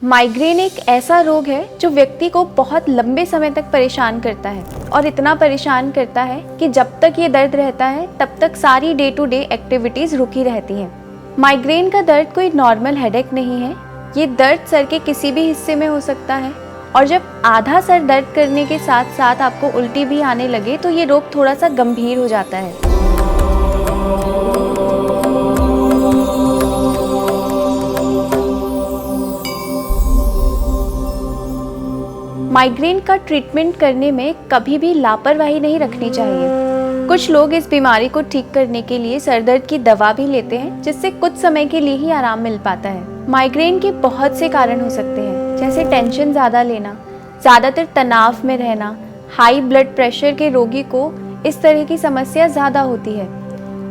Migraine एक ऐसा रोग है जो व्यक्ति को बहुत लंबे समय तक परेशान करता है और इतना परेशान करता है कि जब तक ये दर्द रहता है तब तक सारी डे टू डे एक्टिविटीज़ रुकी रहती हैं। माइग्रेन का दर्द कोई नॉर्मल हेडेक नहीं है। ये दर्द सर के किसी भी हिस्से में हो सकता है और जब आधा सर दर्द करने के साथ साथ आपको उल्टी भी आने लगे तो ये रोग थोड़ा सा गंभीर हो जाता है। माइग्रेन का ट्रीटमेंट करने में कभी भी लापरवाही नहीं रखनी चाहिए। कुछ लोग इस बीमारी को ठीक करने के लिए सर दर्द की दवा भी लेते हैं, जिससे कुछ समय के लिए ही आराम मिल पाता है। माइग्रेन के बहुत से कारण हो सकते हैं, जैसे टेंशन ज़्यादा लेना, ज़्यादातर तनाव में रहना, हाई ब्लड प्रेशर के रोगी को इस तरह की समस्या ज़्यादा होती है,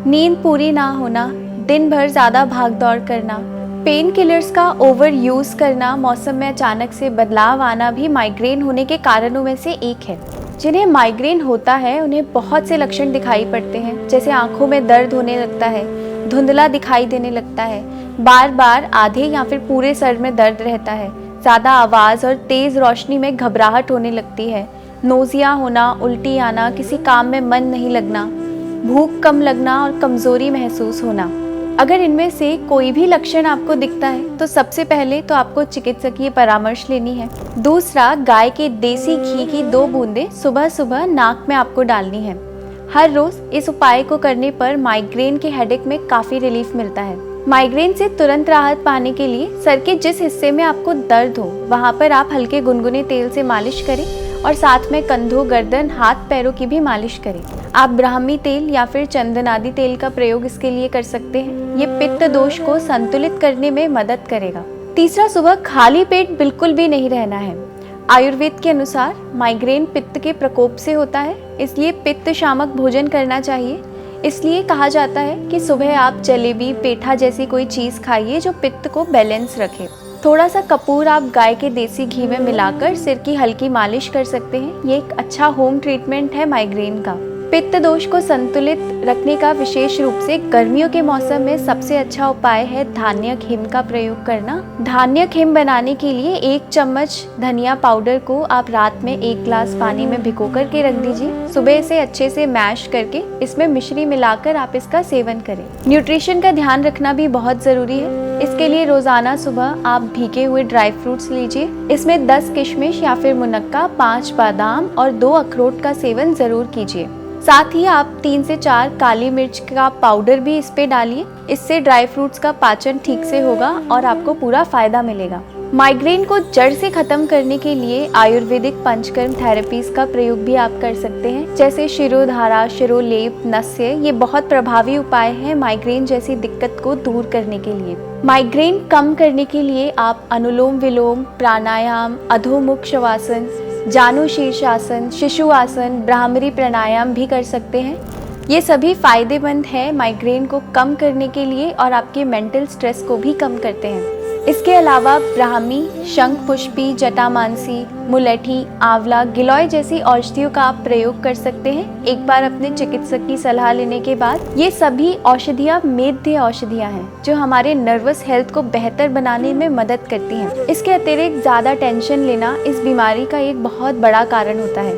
नींद पूरी ना होना, दिन भर ज़्यादा भाग दौड़ करना, पेन किलर्स का ओवर यूज़ करना, मौसम में अचानक से बदलाव आना भी माइग्रेन होने के कारणों में से एक है। जिन्हें माइग्रेन होता है उन्हें बहुत से लक्षण दिखाई पड़ते हैं, जैसे आंखों में दर्द होने लगता है, धुंधला दिखाई देने लगता है, बार बार आधे या फिर पूरे सर में दर्द रहता है, ज़्यादा आवाज़ और तेज़ रोशनी में घबराहट होने लगती है, नोज़िया होना, उल्टी आना, किसी काम में मन नहीं लगना, भूख कम लगना और कमज़ोरी महसूस होना। अगर इनमें से कोई भी लक्षण आपको दिखता है तो सबसे पहले तो आपको चिकित्सकीय परामर्श लेनी है। दूसरा, गाय के देसी घी की 2 बूंदें सुबह सुबह नाक में आपको डालनी है। हर रोज इस उपाय को करने पर माइग्रेन के हेडेक में काफ़ी रिलीफ मिलता है। माइग्रेन से तुरंत राहत पाने के लिए सर के जिस हिस्से में आपको दर्द हो वहाँ पर आप हल्के गुनगुने तेल से मालिश करें और साथ में कंधों, गर्दन, हाथ पैरों की भी मालिश करें। आप ब्राह्मी तेल या फिर चंदन आदि तेल का प्रयोग इसके लिए कर सकते हैं। ये पित्त दोष को संतुलित करने में मदद करेगा। तीसरा, सुबह खाली पेट बिल्कुल भी नहीं रहना है। आयुर्वेद के अनुसार माइग्रेन पित्त के प्रकोप से होता है, इसलिए पित्त शामक भोजन करना चाहिए। इसलिए कहा जाता है कि सुबह आप जलेबी, पेठा जैसी कोई चीज़ खाइए जो पित्त को बैलेंस रखे। थोड़ा सा कपूर आप गाय के देसी घी में मिलाकर सिर की हल्की मालिश कर सकते हैं। ये एक अच्छा होम ट्रीटमेंट है माइग्रेन का। पित्त दोष को संतुलित रखने का विशेष रूप से गर्मियों के मौसम में सबसे अच्छा उपाय है धान्य हिम का प्रयोग करना। धान्य हिम बनाने के लिए 1 चम्मच धनिया पाउडर को आप रात में 1 गिलास पानी में भिगो करके रख दीजिए। सुबह इसे अच्छे से मैश करके इसमें मिश्री मिलाकर आप इसका सेवन करें। न्यूट्रिशन का ध्यान रखना भी बहुत ज़रूरी है। इसके लिए रोज़ाना सुबह आप भीगे हुए ड्राई फ्रूट्स लीजिए। इसमें 10 किशमिश या फिर मुनक्का, 5 बादाम और 2 अखरोट का सेवन ज़रूर कीजिए। साथ ही आप 3 से 4 काली मिर्च का पाउडर भी इस पे डालिए। इससे ड्राई फ्रूट्स का पाचन ठीक से होगा और आपको पूरा फायदा मिलेगा। माइग्रेन को जड़ से खत्म करने के लिए आयुर्वेदिक पंचकर्म थेरेपीज का प्रयोग भी आप कर सकते हैं, जैसे शिरोधारा, शिरोलेप, नस्य। ये बहुत प्रभावी उपाय है माइग्रेन जैसी दिक्कत को दूर करने के लिए। माइग्रेन कम करने के लिए आप अनुलोम विलोम, प्राणायाम, अधोमुख शवासन, जानु शीर्षासन, शिशु आसन, ब्राह्मरी प्राणायाम भी कर सकते हैं। ये सभी फायदेमंद है माइग्रेन को कम करने के लिए और आपके मेंटल स्ट्रेस को भी कम करते हैं। इसके अलावा ब्राह्मी, शंख पुष्पी, जटामांसी, मुलैठी, आंवला, गिलोय जैसी औषधियों का आप प्रयोग कर सकते हैं एक बार अपने चिकित्सक की सलाह लेने के बाद। ये सभी औषधियाँ मेद्य औषधियाँ हैं जो हमारे नर्वस हेल्थ को बेहतर बनाने में मदद करती हैं। इसके अतिरिक्त ज़्यादा टेंशन लेना इस बीमारी का एक बहुत बड़ा कारण होता है,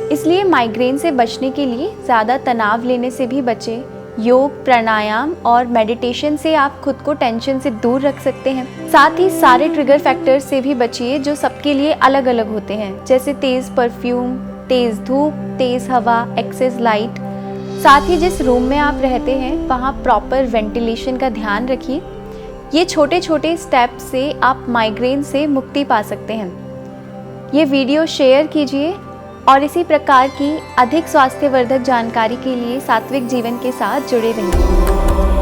इसलिए माइग्रेन से बचने के लिए ज़्यादा तनाव लेने से भी बचें। योग, प्राणायाम और मेडिटेशन से आप खुद को टेंशन से दूर रख सकते हैं। साथ ही सारे ट्रिगर फैक्टर्स से भी बचिए जो सबके लिए अलग अलग होते हैं, जैसे तेज़ परफ्यूम, तेज़ धूप, तेज़ हवा, एक्सेस लाइट। साथ ही जिस रूम में आप रहते हैं वहाँ प्रॉपर वेंटिलेशन का ध्यान रखिए। ये छोटे छोटे स्टेप से आप माइग्रेन से मुक्ति पा सकते हैं। ये वीडियो शेयर कीजिए और इसी प्रकार की अधिक स्वास्थ्यवर्धक जानकारी के लिए सात्विक जीवन के साथ जुड़े रहिए।